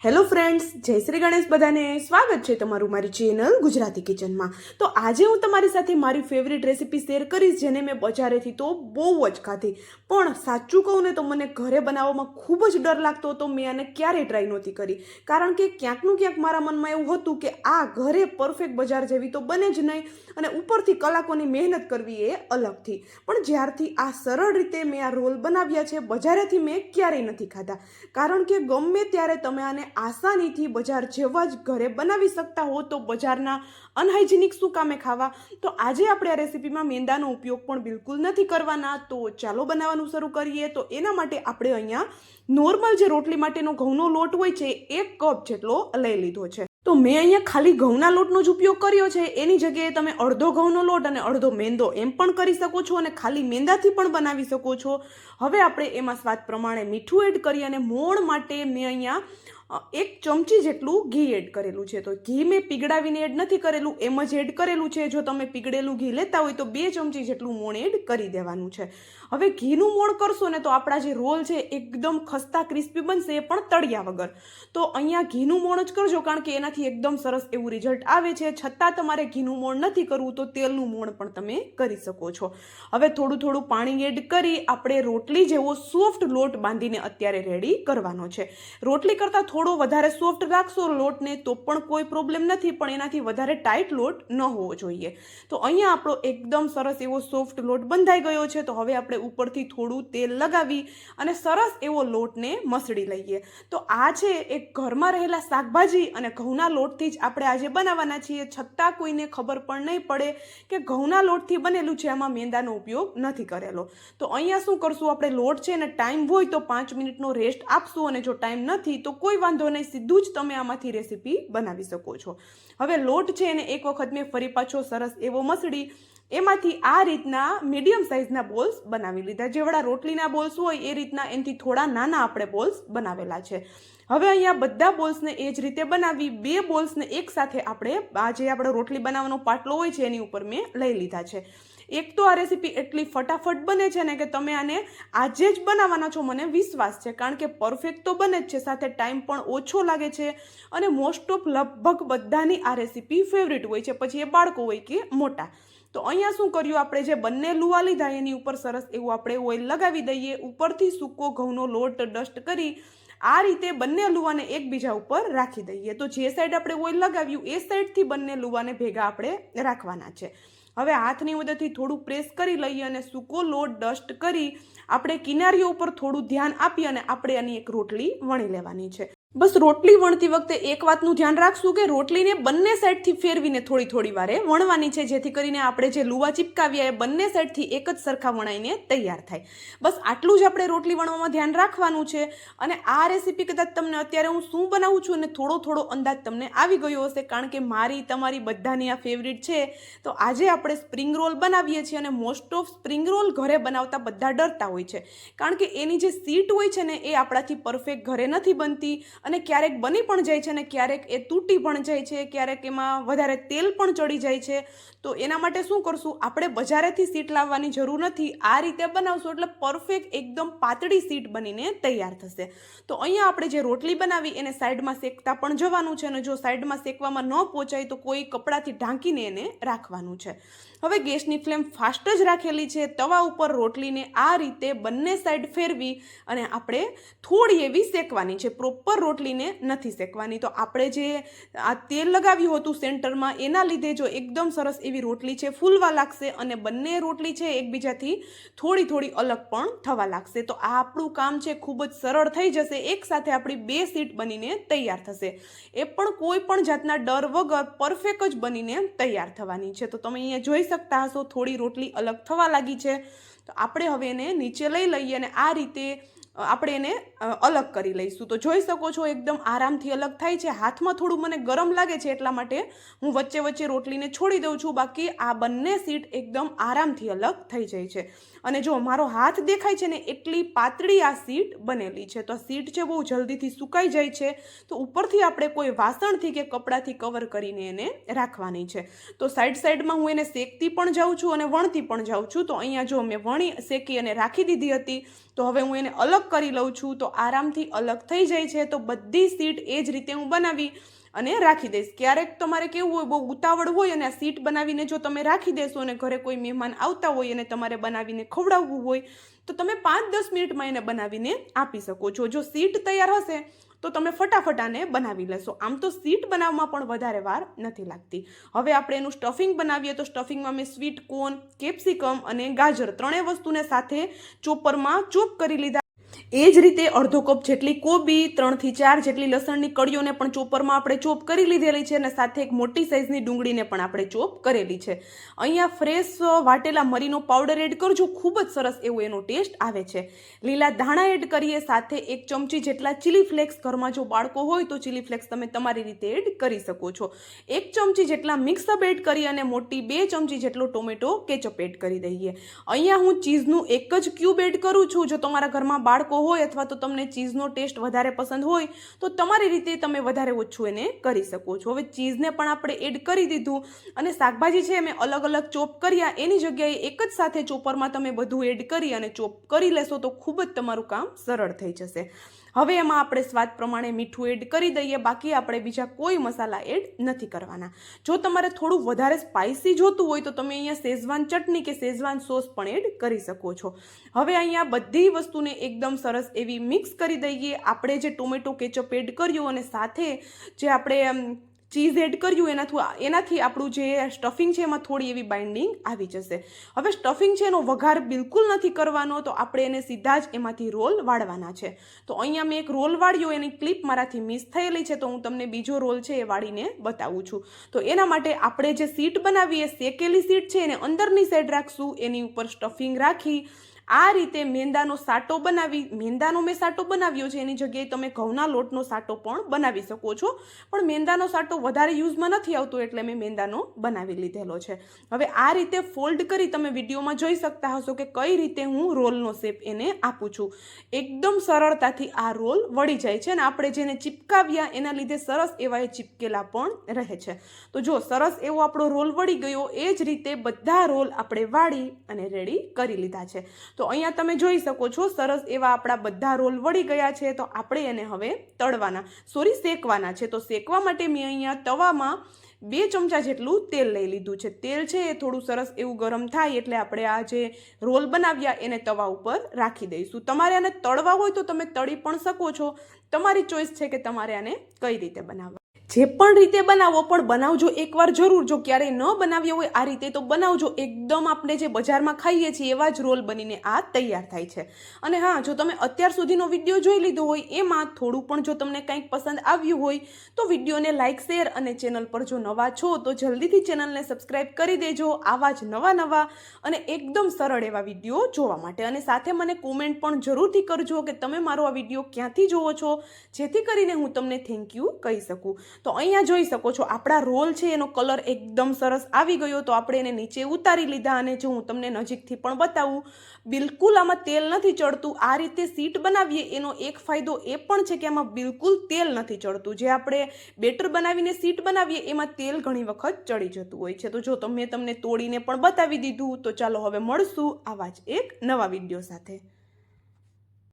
Hello friends, જય શ્રી ગણેશ. બધાને સ્વાગત છે તમારું મારી ચેનલ ગુજરાતી કિચનમાં. તો આજે હું તમારી સાથે મારી ફેવરિટ રેસીપી શેર કરીશ, જેને મેં બજારેથી તો બહુ જ ખાધી, પણ સાચું કહું ને તો મને ઘરે બનાવવામાં ખૂબ જ ડર લાગતો હતો. મેં આને ક્યારેય ટ્રાય નહોતી કરી, કારણ કે ક્યાંકનું ક્યાંક મારા મનમાં એવું હતું કે આ ઘરે પરફેક્ટ બજાર જેવી તો બને જ નહીં, અને ઉપરથી કલાકોની મહેનત કરવી એ અલગથી. પણ જ્યારથી આ સરળ રીતે મેં આ રોલ બનાવ્યા છે, બજારેથી મેં ક્યારેય નથી ખાધા. કારણ કે ગમે ત્યારે તમે આને આસાનીથી બજાર જેવા જ ઘરે બનાવી શકતા હો, તો બજારના અનહાઇજેનિક શું કામે ખાવા. તો આજે આપણે આ રેસીપીમાં મેંદાનો ઉપયોગ પણ બિલકુલ નથી કરવાના. તો ચાલો બનાવવાનું શરૂ કરીએ. તો એના માટે આપણે અહીંયા નોર્મલ જે રોટલી માટેનો ઘઉંનો લોટ હોય છે, 1 કપ જેટલો લઈ લીધો છે. તો મેં અહીંયા ખાલી ઘઉંના લોટનો જ ઉપયોગ કર્યો છે. એની જગ્યાએ તમે અડધો ઘઉંનો લોટ અને અડધો મેંદો એમ પણ કરી શકો છો, અને ખાલી મેંદાથી પણ બનાવી શકો છો. હવે આપણે એમાં સ્વાદ પ્રમાણે મીઠું એડ કરી, અને મોણ માટે મેં અહીંયા 1 ચમચી જેટલું ઘી એડ કરેલું છે. તો ઘી મેં પીગળાવીને એડ નથી કરેલું, એમ જ એડ કરેલું છે. જો તમે પીગળેલું ઘી લેતા હોય તો 2 ચમચી જેટલું મોણ એડ કરી દેવાનું છે. હવે ઘીનું મોણ કરશો ને તો આપણા જે રોલ છે એકદમ ખસ્તા ક્રિસ્પી બનશે, એ પણ તળિયા વગર. તો અહીંયા ઘીનું મોણ જ કરજો, કારણ કે એનાથી એકદમ સરસ એવું રિઝલ્ટ આવે છે. છતાં તમારે ઘીનું મોણ નથી કરવું તો તેલનું મોણ પણ તમે કરી શકો છો. હવે થોડું થોડું પાણી એડ કરી આપણે રોટલી જેવો સોફ્ટ લોટ બાંધીને અત્યારે રેડી કરવાનો છે. રોટલી કરતાં થોડો વધારે સોફ્ટ રાખશો લોટને તો પણ કોઈ પ્રોબ્લેમ નથી, પણ એનાથી વધારે ટાઈટ લોટ ન હોવો જોઈએ. તો અહીંયા આપણો એકદમ સરસ એવો સોફ્ટ લોટ બંધાઈ ગયો છે. તો હવે આપણે ઉપરથી થોડું તેલ લગાવી અને સરસ એવો લોટને મસળી લઈએ. તો આ છે એક ઘરમાં રહેલા શાકભાજી અને ઘઉંના લોટથી જ આપણે આજે બનાવવાના છીએ. છતાં કોઈને ખબર પણ નહીં પડે કે ઘઉંના લોટથી બનેલું છે, આમાં મેંદાનો ઉપયોગ નથી કરેલો. તો અહીંયા શું કરશું, આપણે લોટ છે ને ટાઈમ હોય તો 5 મિનિટનો રેસ્ટ આપશું, અને જો ટાઈમ નથી તો કોઈ વાંધો નહીં, સીધું જ તમે આમાંથી રેસીપી બનાવી શકો છો. હવે લોટ છે એને એક વખત મેં ફરી પાછો સરસ એવો મસળી એમાંથી આ રીતના મીડિયમ સાઇઝના બોલ્સ બનાવી લીધા. જેવડા રોટલીના બોલ્સ હોય એ રીતના એનાથી થોડા નાના આપણે બોલ્સ બનાવેલા છે. હવે અહીંયા બધા બોલ્સને એ જ રીતે બનાવી 2 બોલ્સને એકસાથે આપણે આ જે આપણો રોટલી બનાવવાનો પાટલો હોય છે એની ઉપર મેં લઈ લીધા છે. એક તો આ રેસીપી એટલી ફટાફટ બને છે ને કે તમે આને આજે જ બનાવવાના છો, મને વિશ્વાસ છે. કારણ કે પરફેક્ટ તો બને જ છે, સાથે ટાઈમ પણ ઓછો લાગે છે, અને મોસ્ટ ઓફ લગભગ બધાની આ રેસીપી ફેવરિટ હોય છે, પછી એ બાળકો હોય કે મોટા. તો અહીંયા શું કર્યું, આપણે જે બંને લુવા લીધા એની ઉપર સરસ એવું આપણે ઓઇલ લગાવી દઈએ. ઉપરથી સૂકો ઘઉંનો લોટ ડસ્ટ કરી આ રીતે બંને લુવાને એકબીજા ઉપર રાખી દઈએ. તો જે સાઈડ આપણે ઓઇલ લગાવ્યું એ સાઈડથી બંને લુવાને ભેગા આપણે રાખવાના છે. હવે હાથની મદદથી થોડું પ્રેસ કરી લઈએ અને સૂકો લોટ ડસ્ટ કરી આપણે કિનારીઓ ઉપર થોડું ધ્યાન આપી અને આપણે આની એક રોટલી વણી લેવાની છે. બસ રોટલી વણતી વખતે એક વાતનું ધ્યાન રાખશું કે રોટલીને બંને સાઈડથી ફેરવીને થોડી થોડી વારે વણવાની છે, જેથી કરીને આપણે જે લુવા ચીપકાવ્યા એ બંને સાઈડથી એક જ સરખા વણાઈને તૈયાર થાય. બસ આટલું જ આપણે રોટલી વણવામાં ધ્યાન રાખવાનું છે. અને આ રેસીપી કદાચ તમને અત્યારે હું શું બનાવું છું અને થોડો અંદાજ તમને આવી ગયો હશે, કારણ કે મારી તમારી બધાની આ ફેવરિટ છે. તો આજે આપણે સ્પ્રિંગ રોલ બનાવીએ છીએ, અને મોસ્ટ ઓફ સ્પ્રિંગ રોલ ઘરે બનાવતા બધા ડરતા હોય છે, કારણ કે એની જે સીટ હોય છે ને એ આપણાથી પરફેક્ટ ઘરે નથી બનતી, અને ક્યારેક બની પણ જાય છે, અને ક્યારેક એ તૂટી પણ જાય છે, ક્યારેક એમાં વધારે તેલ પણ ચડી જાય છે. તો એના માટે શું કરશું, આપણે બજારેથી સીટ લાવવાની જરૂર નથી. આ રીતે બનાવશું એટલે પરફેક્ટ એકદમ પાતળી સીટ બનીને તૈયાર થશે. તો અહીંયા આપણે જે રોટલી બનાવી એને સાઈડમાં શેકતા પણ જવાનું છે, અને જો સાઈડમાં શેકવામાં ન પહોંચાય તો કોઈ કપડાથી ઢાંકીને એને રાખવાનું છે. હવે ગેસની ફ્લેમ ફાસ્ટ જ રાખેલી છે. તવા ઉપર રોટલીને આ રીતે બંને સાઈડ ફેરવી અને આપણે થોડી એવી શેકવાની છે, પ્રોપર રોટલીને નથી શેકવાની. તો આપણે જે આ તેલ લગાવ્યું હતું સેન્ટરમાં એના લીધે જો એકદમ સરસ એવી રોટલી છે ફૂલવા લાગશે, અને બંને રોટલી છે એકબીજાથી થોડી અલગ પણ થવા લાગશે. તો આ આપણું કામ છે ખૂબ જ સરળ થઈ જશે. એક સાથે આપણી 2 સીટ બનીને તૈયાર થશે, એ પણ કોઈ પણ જાતના ડર વગર પરફેક્ટ જ બનીને તૈયાર થવાની છે. તો તમે અહીંયા જોઈ શકતા હશો થોડી રોટલી અલગ થવા લાગી છે. તો આપણે હવે એને નીચે લઈ લઈએ અને આ રીતે આપણે એને અલગ કરી લઈશું. તો જોઈ શકો છો એકદમ આરામથી અલગ થાય છે. હાથમાં થોડું મને ગરમ લાગે છે એટલા માટે હું વચ્ચે રોટલીને છોડી દઉં છું, બાકી આ બંને સીટ એકદમ આરામથી અલગ થઈ જાય છે. અને જો મારો હાથ દેખાય છે ને એટલી પાતળી આ શીટ બનેલી છે. તો આ શીટ છે બહુ જલ્દીથી સુકાઈ જાય છે. તો ઉપરથી આપણે કોઈ વાસણથી કે કપડાથી કવર કરીને એને રાખવાની છે. તો સાઈડમાં હું એને શેકતી પણ જાઉં છું અને વણતી પણ જાઉં છું. તો અહીંયા જો મેં વણી શેકી અને રાખી દીધી હતી. તો હવે હું એને અલગ કરી લઉં છું. તો આરામથી અલગ થઈ જાય છે. તો બધી શીટ એ જ રીતે હું બનાવી અને રાખી દઈશ. ક્યારેક તમારે કેવું હોય, બહુ ઉતાવળ હોય અને આ શીટ બનાવીને જો તમે રાખી દેશો અને ઘરે કોઈ મહેમાન આવતા હોય અને તમારે બનાવીને ખવડાવવું હોય તો તમે 5-10 મિનિટમાં એને બનાવીને આપી શકો છો. જો શીટ તૈયાર હશે તો તમે ફટાફટ આને બનાવી લેશો. આમ તો શીટ બનાવવામાં પણ વધારે વાર નથી લાગતી. હવે આપણે એનું સ્ટફિંગ બનાવીએ. તો સ્ટફિંગમાં મેં સ્વીટ કોર્ન, કેપ્સિકમ અને ગાજર ત્રણેય વસ્તુને સાથે ચોપરમાં ચોપ કરી લીધા. એ જ રીતે અડધો કપ જેટલી કોબી, 3થી 4 જેટલી લસણની કળીઓને પણ ચોપરમાં આપણે ચોપ કરી લીધેલી છે અને સાથે એક મોટી સાઇઝની ડુંગળીને પણ આપણે ચોપ કરેલી છે. અહીંયા ફ્રેશ વાટેલા મરીનો પાવડર એડ કરજો, ખૂબ જ સરસ એવો એનો ટેસ્ટ આવે છે. લીલા ધાણા એડ કરીએ, સાથે 1 ચમચી જેટલા ચીલી ફ્લેક્સ, ઘરમાં જો બાળકો હોય તો ચીલી ફ્લેક્સ તમે તમારી રીતે એડ કરી શકો છો. 1 ચમચી જેટલા મિક્સઅપ એડ કરી અને મોટી 2 ચમચી જેટલો ટોમેટો કેચઅપ એડ કરી દઈએ. અહીંયા હું ચીઝનું એક જ ક્યુબ એડ કરું છું. જો તમારા ઘરમાં બાળકો હોય અથવા તો તમને ચીઝનો ટેસ્ટ વધારે પસંદ હોય તો તમારી રીતે તમે વધારે ઓછું એને કરી શકો છો. હવે ચીઝને પણ આપણે એડ કરી દીધું અને શાકભાજી છે મેં અલગ અલગ ચોપ કર્યા, એની જગ્યાએ એક જ સાથે ચોપરમાં તમે બધું એડ કરી અને ચોપ કરી લેશો તો ખૂબ જ તમારું કામ સરળ થઈ જશે. હવે એમાં આપણે સ્વાદ પ્રમાણે મીઠું એડ કરી દઈએ. બાકી આપણે બીજા કોઈ મસાલા એડ નથી કરવાના. જો તમારે થોડું વધારે સ્પાઇસી જોતું હોય તો તમે અહીંયા શેઝવાન ચટણી કે શેઝવાન સોસ પણ એડ કરી શકો છો. હવે અહીંયા બધી વસ્તુને એકદમ સરસ એવી મિક્સ કરી દઈએ. આપણે જે ટોમેટો કેચઅપ એડ કર્યું અને સાથે જે આપણે ચીઝ એડ કર્યું એનાથી આપણું જે સ્ટફિંગ છે એમાં થોડી એવી બાઇન્ડિંગ આવી જશે. હવે સ્ટફિંગ છે એનો વઘાર બિલકુલ નથી કરવાનો. તો આપણે એને સીધા જ એમાંથી રોલ વાળવાના છે. તો અહીંયા મેં એક રોલ વાળ્યો, એની ક્લિપ મારાથી મિસ થયેલી છે તો હું તમને બીજો રોલ છે એ વાળીને બતાવું છું. તો એના માટે આપણે જે શીટ બનાવીએ, શેકેલી શીટ છે એને અંદરની સાઈડ રાખશું, એની ઉપર સ્ટફિંગ રાખી આ રીતે મેંદાનો સાટો બનાવી. મેંદાનો મેં સાટો બનાવ્યો છે, એની જગ્યાએ તમે ઘઉંના લોટનો સાટો પણ બનાવી શકો છો, પણ મેંદાનો સાટો વધારે યુઝમાં નથી આવતો એટલે મેં મેંદાનો બનાવી લીધેલો છે. હવે આ રીતે ફોલ્ડ કરી તમે વિડીયોમાં જોઈ શકતા હશો કે કઈ રીતે હું રોલનો શેપ એને આપું છું. એકદમ સરળતાથી આ રોલ વળી જાય છે અને આપણે જેને ચીપકાવ્યા એના લીધે સરસ એવા એ ચીપકેલા પણ રહે છે. તો જો સરસ એવો આપણો રોલ વળી ગયો. એ જ રીતે બધા રોલ આપણે વાળી અને રેડી કરી લીધા છે. તો અહીંયા તમે જોઈ શકો છો સરસ એવા આપણા બધા રોલ વળી ગયા છે. તો આપણે એને હવે શેકવાના છે. તો શેકવા માટે મેં અહીંયા તવામાં 2 ચમચા જેટલું તેલ લઈ લીધું છે. તેલ છે એ થોડું સરસ એવું ગરમ થાય એટલે આપણે આ જે રોલ બનાવ્યા એને તવા ઉપર રાખી દઈશું. તમારે આને તળવા હોય તો તમે તળી પણ શકો છો. તમારી ચોઈસ છે કે તમારે આને કઈ રીતે બનાવવા. જે પણ રીતે બનાવો પણ બનાવજો એકવાર જરૂર. જો ક્યારેય ન બનાવ્યો હોય આ રીતે તો બનાવજો. એકદમ આપણે જે બજારમાં ખાઈએ છીએ એવા જ રોલ બનીને આ તૈયાર થાય છે. અને હા, જો તમે અત્યાર સુધીનો વિડીયો જોઈ લીધો હોય એમાં થોડું પણ જો તમને કંઈક પસંદ આવ્યું હોય તો વિડીયોને લાઇક, શેર અને ચેનલ પર જો નવા છો તો જલ્દીથી ચેનલને સબસ્ક્રાઈબ કરી દેજો આવા જ નવા અને એકદમ સરળ એવા વિડીયો જોવા માટે. અને સાથે મને કોમેન્ટ પણ જરૂરથી કરજો કે તમે મારો આ વિડીયો ક્યાંથી જોવો છો, જેથી કરીને હું તમને થેન્ક યુ કહી શકું. તો અહીંયા જોઈ શકો છો આપણા રોલ છે એનો કલર એકદમ સરસ આવી ગયો. તો આપણે એને નીચે ઉતારી લીધા અને જો હું તમને નજીકથી પણ બતાવું, બિલકુલ આમાં તેલ નથી ચડતું. આ રીતે શીટ બનાવીએ એનો એક ફાયદો એ પણ છે કે આમાં બિલકુલ તેલ નથી ચડતું. જે આપણે બેટર બનાવીને શીટ બનાવીએ એમાં તેલ ઘણી વખત ચડી જતું હોય છે. તો જો મેં તમને તોડીને પણ બતાવી દીધું. તો ચાલો હવે મળશું આવા જ એક નવા વિડીયો સાથે.